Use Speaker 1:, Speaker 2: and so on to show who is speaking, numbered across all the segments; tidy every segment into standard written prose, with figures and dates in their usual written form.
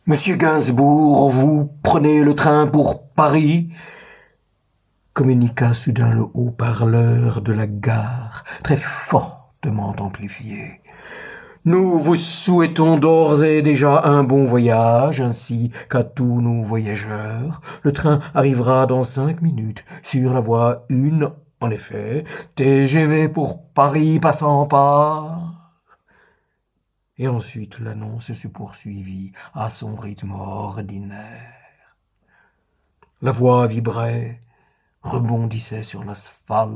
Speaker 1: Monsieur Gainsbourg, vous prenez le train pour Paris? Communiqua soudain le haut-parleur de la gare, très fortement amplifié. Nous vous souhaitons d'ores et déjà un bon voyage, ainsi qu'à tous nos voyageurs. Le train arrivera dans 5 minutes sur la voie 1, en effet. TGV pour Paris passant par... Et ensuite l'annonce se poursuivit à son rythme ordinaire. La voix vibrait, rebondissait sur l'asphalte.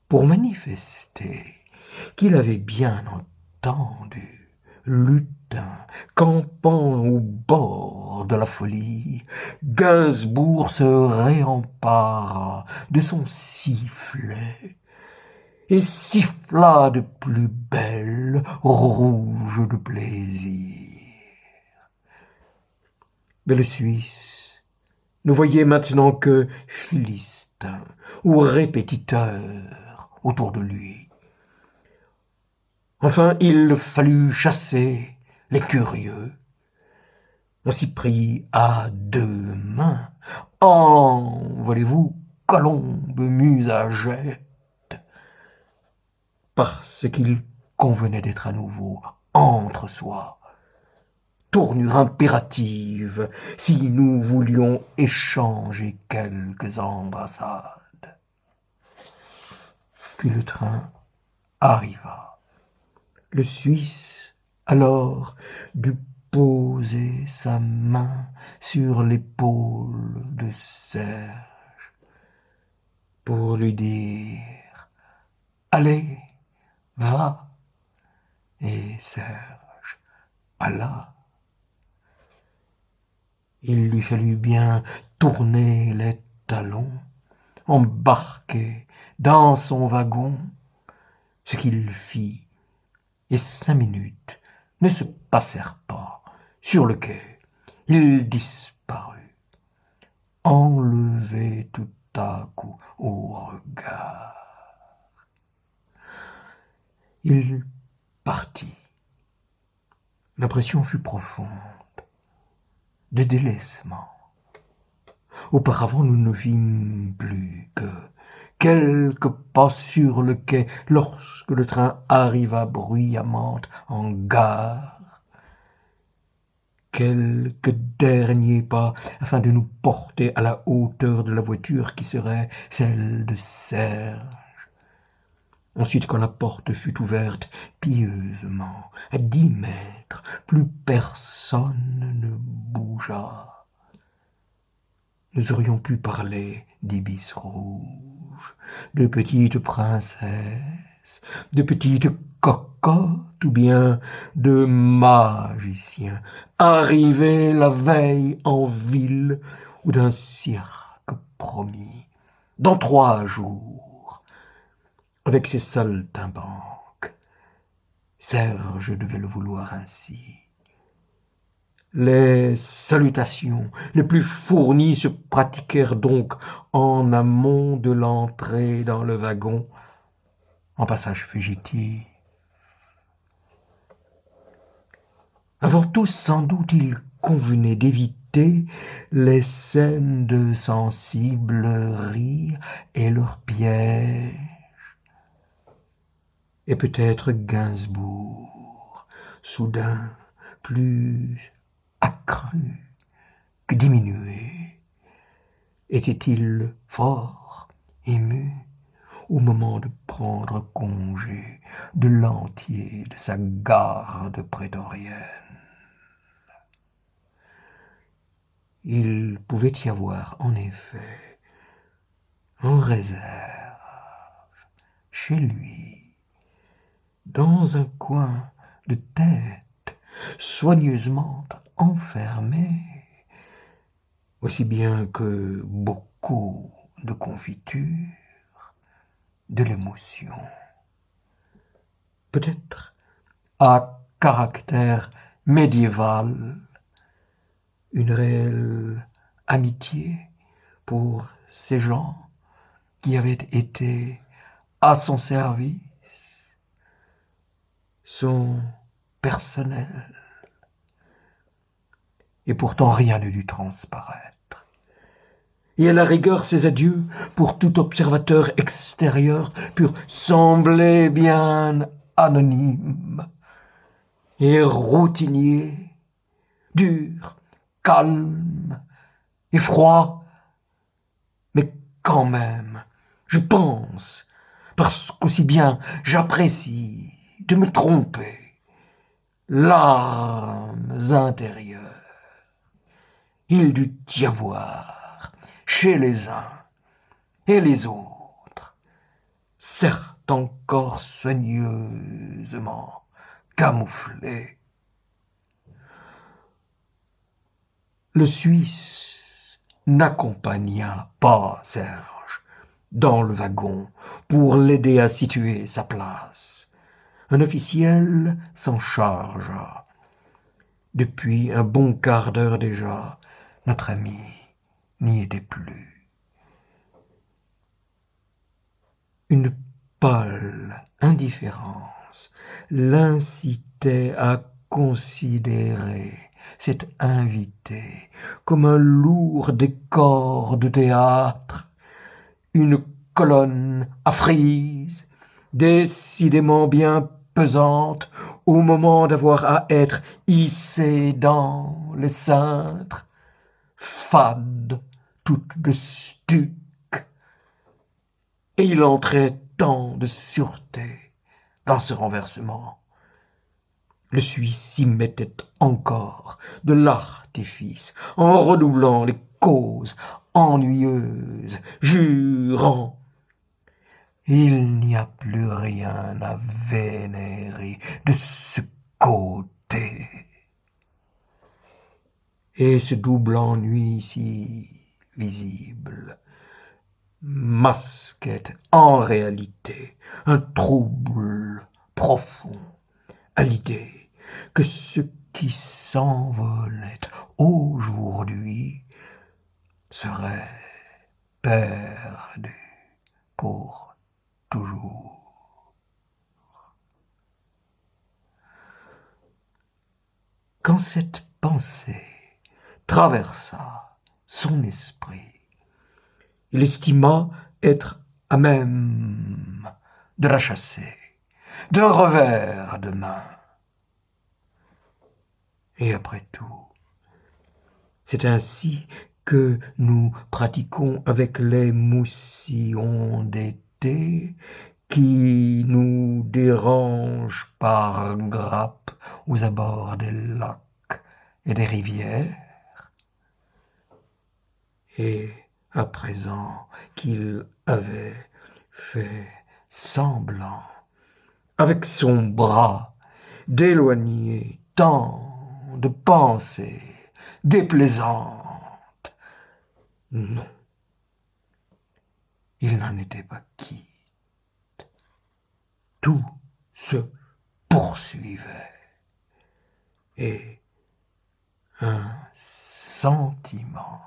Speaker 1: Pour manifester qu'il avait bien entendu, lutin, campant au bord de la folie, Gainsbourg se réempara de son sifflet et siffla de plus belle, rouge de plaisir. Mais le Suisse ne voyait maintenant que Philistin ou répétiteur autour de lui. Enfin, il fallut chasser les curieux. On s'y prit à 2 mains. Envolez-vous, colombe musagette, parce qu'il convenait d'être à nouveau entre soi. Tournure impérative si nous voulions échanger quelques embrassades. Puis le train arriva. Le Suisse, alors, dut poser sa main sur l'épaule de Serge pour lui dire « Allez, va !» Et Serge alla. Il lui fallut bien tourner les talons, embarquer dans son wagon, ce qu'il fit, et 5 minutes ne se passèrent pas. Sur le quai, il disparut, enlevé tout à coup au regard. Il partit. L'impression fut profonde, de délaissement. Auparavant, nous ne vîmes plus que quelques pas sur le quai lorsque le train arriva bruyamment en gare. Quelques derniers pas afin de nous porter à la hauteur de la voiture qui serait celle de Serge. Ensuite, quand la porte fut ouverte pieusement, à 10 mètres, plus personne ne bougea. Nous aurions pu parler d'ibis rouges, de petites princesses, de petites cocottes ou bien de magiciens arrivés la veille en ville ou d'un cirque promis dans 3 jours. Avec ses saltimbanques, Serge devait le vouloir ainsi. Les salutations les plus fournies se pratiquèrent donc en amont de l'entrée dans le wagon, en passage fugitif. Avant tout, sans doute, il convenait d'éviter les scènes de sensibles rires et leurs pièges. Et peut-être Gainsbourg, soudain plus accru que diminué, était-il fort ému au moment de prendre congé de l'entier de sa garde prétorienne. Il pouvait y avoir en effet en réserve chez lui, dans un coin de tête soigneusement enfermé, aussi bien que beaucoup de confiture, de l'émotion. Peut-être à caractère médiéval, une réelle amitié pour ces gens qui avaient été à son service, son personnel. Et pourtant rien ne dut transparaître. Et à la rigueur, ces adieux, pour tout observateur extérieur, purent sembler bien anonymes et routiniers, durs, calmes et froids. Mais quand même, je pense, parce qu'aussi bien j'apprécie de me tromper, larmes intérieures, il dut y avoir chez les uns et les autres, certes encore soigneusement camouflés. Le Suisse n'accompagna pas Serge dans le wagon pour l'aider à situer sa place. Un officiel s'en chargea. Depuis un bon quart d'heure déjà, notre ami n'y était plus. Une pâle indifférence l'incitait à considérer cet invité comme un lourd décor de théâtre, une colonne à frise, décidément bien pesante au moment d'avoir à être hissée dans les cintres, fade, toute de stuc. Et il entrait tant de sûreté dans ce renversement. Le Suisse y mettait encore de l'artifice, en redoublant les causes ennuyeuses, jurant « Il n'y a plus rien à vénérer de ce côté. » Et ce double ennui si visible masquait en réalité un trouble profond à l'idée que ce qui s'envolait aujourd'hui serait perdu pour toujours. Quand cette pensée traversa son esprit, il estima être à même de la chasser d'un revers de main. Et après tout, c'est ainsi que nous pratiquons avec les moussillons d'été qui nous dérangent par grappes aux abords des lacs et des rivières. Et à présent qu'il avait fait semblant, avec son bras, d'éloigner tant de pensées déplaisantes, non, il n'en était pas quitte. Tout se poursuivait et un sentiment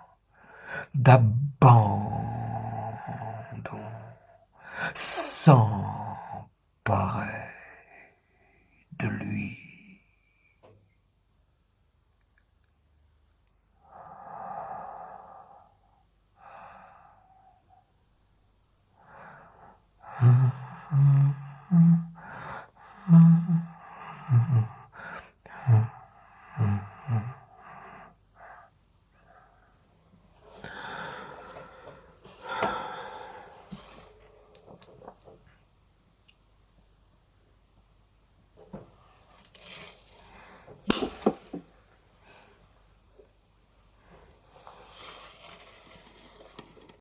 Speaker 1: d'abandon s'emparait de lui.